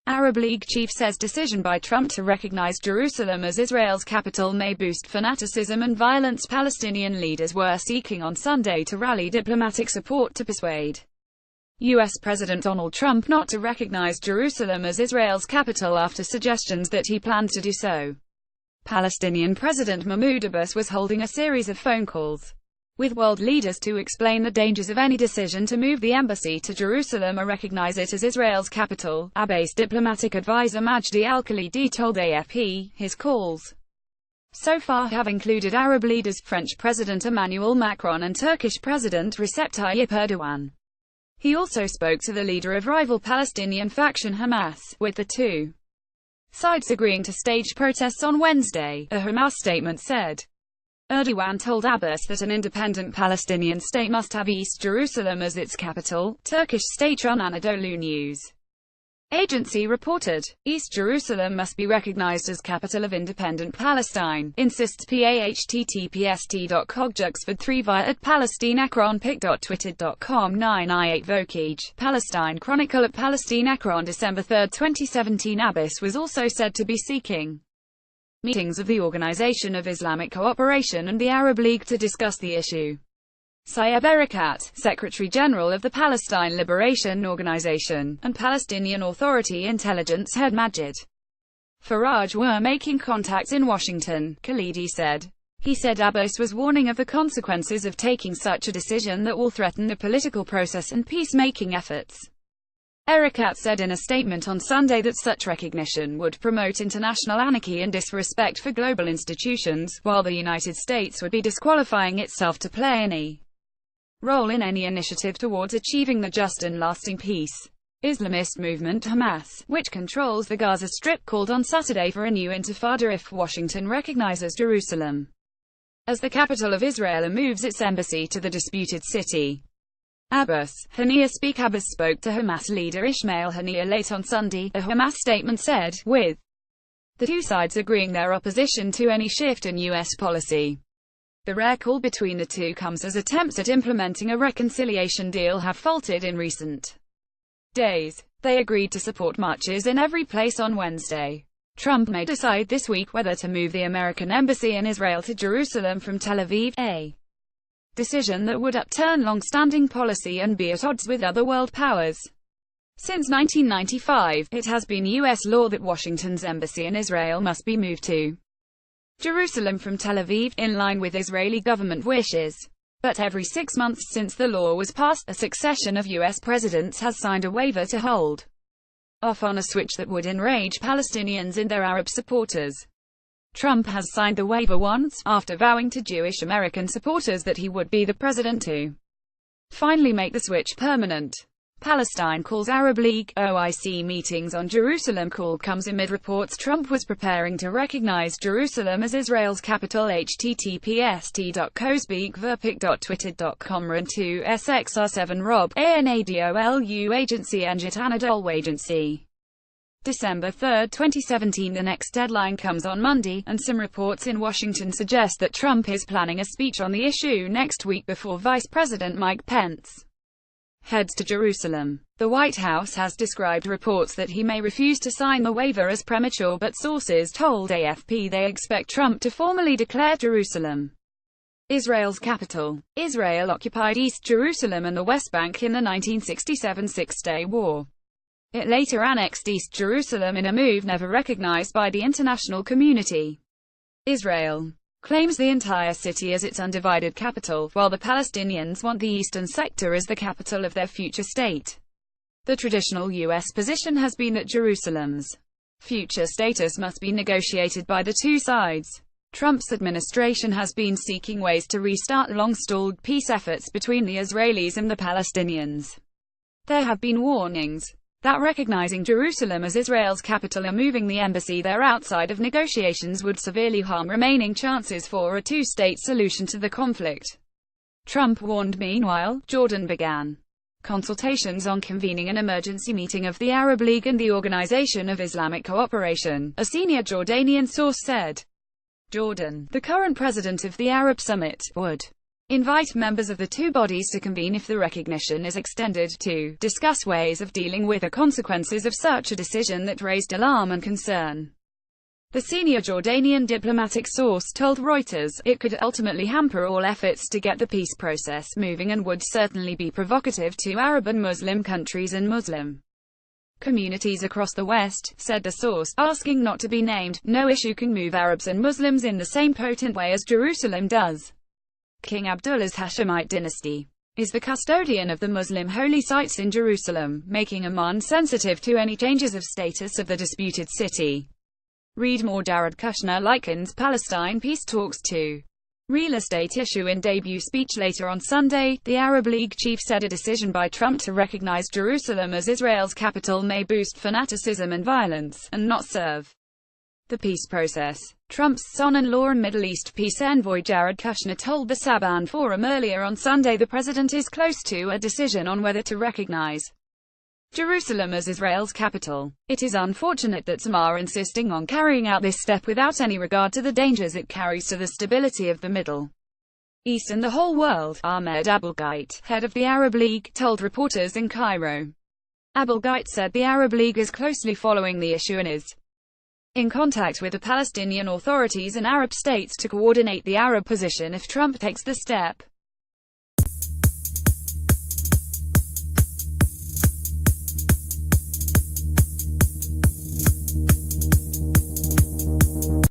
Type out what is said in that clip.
Arab League chief says decision by Trump to recognize Jerusalem as Israel's capital may boost fanaticism and violence. Palestinian leaders were seeking on Sunday to rally diplomatic support to persuade U.S. President Donald Trump not to recognize Jerusalem as Israel's capital after suggestions that he planned to do so. Palestinian President Mahmoud Abbas was holding a series of phone calls with world leaders to explain the dangers of any decision to move the embassy to Jerusalem or recognize it as Israel's capital. Abbass diplomatic advisor Majdi alKhalidi told AFP. His calls so far have included Arab leaders, French President Emmanuel Macron and Turkish President Recep Tayyip Erdogan. He also spoke to the leader of rival Palestinian faction Hamas, with the two sides agreeing to stage protests on Wednesday, a Hamas statement said. Erdogan told Abbass that an independent Palestinian state must have East Jerusalem as its capital. Turkish staterun Anadolu news agency reported, East Jerusalem must be recognized as capital of independent Palestine, insists PAHTTPST.COGJUXFORD3 via @PalestineEcronPic.Twitter.com 9i8 Vokij, Palestine Chronicle at Palestine Ekron December 3, 2017. Abbass was also said to be seeking meetings of the Organization of Islamic Cooperation and the Arab League to discuss the issue. Saeb Erekat, Secretary-General of the Palestine Liberation Organization, and Palestinian Authority intelligence head Majdi Faraj were making contacts in Washington, Khalidi said. He said Abbass was warning of the consequences of taking such a decision that will threaten the political process and peacemaking efforts. Erekat said in a statement on Sunday that such recognition would promote international anarchy and disrespect for global institutions, while the United States would be disqualifying itself to play any role in any initiative towards achieving the just and lasting peace. Islamist movement Hamas, which controls the Gaza Strip, called on Saturday for a new intifada if Washington recognizes Jerusalem as the capital of Israel and moves its embassy to the disputed city. Abbass spoke to Hamas leader Ismail Haniyeh late on Sunday, a Hamas statement said, with the two sides agreeing their opposition to any shift in U.S. policy. The rare call between the two comes as attempts at implementing a reconciliation deal have faltered in recent days. They agreed to support marches in every place on Wednesday. Trump may decide this week whether to move the American embassy in Israel to Jerusalem from Tel Aviv, a decision that would upturn long-standing policy and be at odds with other world powers. Since 1995, it has been U.S. law that Washington's embassy in Israel must be moved to Jerusalem from Tel Aviv, in line with Israeli government wishes. But every 6 months since the law was passed, a succession of U.S. presidents has signed a waiver to hold off on a switch that would enrage Palestinians and their Arab supporters. Trump has signed the waiver once, after vowing to Jewish American supporters that he would be the president to finally make the switch permanent. Palestine calls Arab League OIC meetings on Jerusalem call comes amid reports Trump was preparing to recognize Jerusalem as Israel's capital. https://cosbeekverpic.twitter.com run2 SXR7 Rob ANADOLU agency Enjit Anadolu agency. December 3, 2017. The next deadline comes on Monday, and some reports in Washington suggest that Trump is planning a speech on the issue next week before Vice President Mike Pence heads to Jerusalem. The White House has described reports that he may refuse to sign the waiver as premature, but sources told AFP they expect Trump to formally declare Jerusalem Israel's capital. Israel occupied East Jerusalem and the West Bank in the 1967 Six-Day War. It later annexed East Jerusalem in a move never recognized by the international community. Israel claims the entire city as its undivided capital, while the Palestinians want the eastern sector as the capital of their future state. The traditional U.S. position has been that Jerusalem's future status must be negotiated by the two sides. Trump's administration has been seeking ways to restart long-stalled peace efforts between the Israelis and the Palestinians. There have been warnings that recognizing Jerusalem as Israel's capital and moving the embassy there outside of negotiations would severely harm remaining chances for a two-state solution to the conflict. Trump warned. Meanwhile, Jordan began consultations on convening an emergency meeting of the Arab League and the Organization of Islamic Cooperation, a senior Jordanian source said. Jordan, the current president of the Arab Summit, would invite members of the two bodies to convene if the recognition is extended, to discuss ways of dealing with the consequences of such a decision that raised alarm and concern. The senior Jordanian diplomatic source told Reuters, it could ultimately hamper all efforts to get the peace process moving and would certainly be provocative to Arab and Muslim countries and Muslim communities across the West, said the source, asking not to be named. No issue can move Arabs and Muslims in the same potent way as Jerusalem does. King Abdullah's Hashemite dynasty is the custodian of the Muslim holy sites in Jerusalem, making Amman sensitive to any changes of status of the disputed city. Read more. Jared Kushner likens Palestine peace talks to real estate issue in debut speech later on Sunday. The Arab League chief said a decision by Trump to recognize Jerusalem as Israel's capital may boost fanaticism and violence, and not serve the peace process. Trump's son-in-law and Middle East peace envoy Jared Kushner told the Saban Forum earlier on Sunday the president is close to a decision on whether to recognize Jerusalem as Israel's capital. It is unfortunate that some are insisting on carrying out this step without any regard to the dangers it carries to the stability of the Middle East and the whole world, Ahmed Abulghait, head of the Arab League, told reporters in Cairo. Abulghait said the Arab League is closely following the issue and is in contact with the Palestinian authorities and Arab states to coordinate the Arab position if Trump takes the step.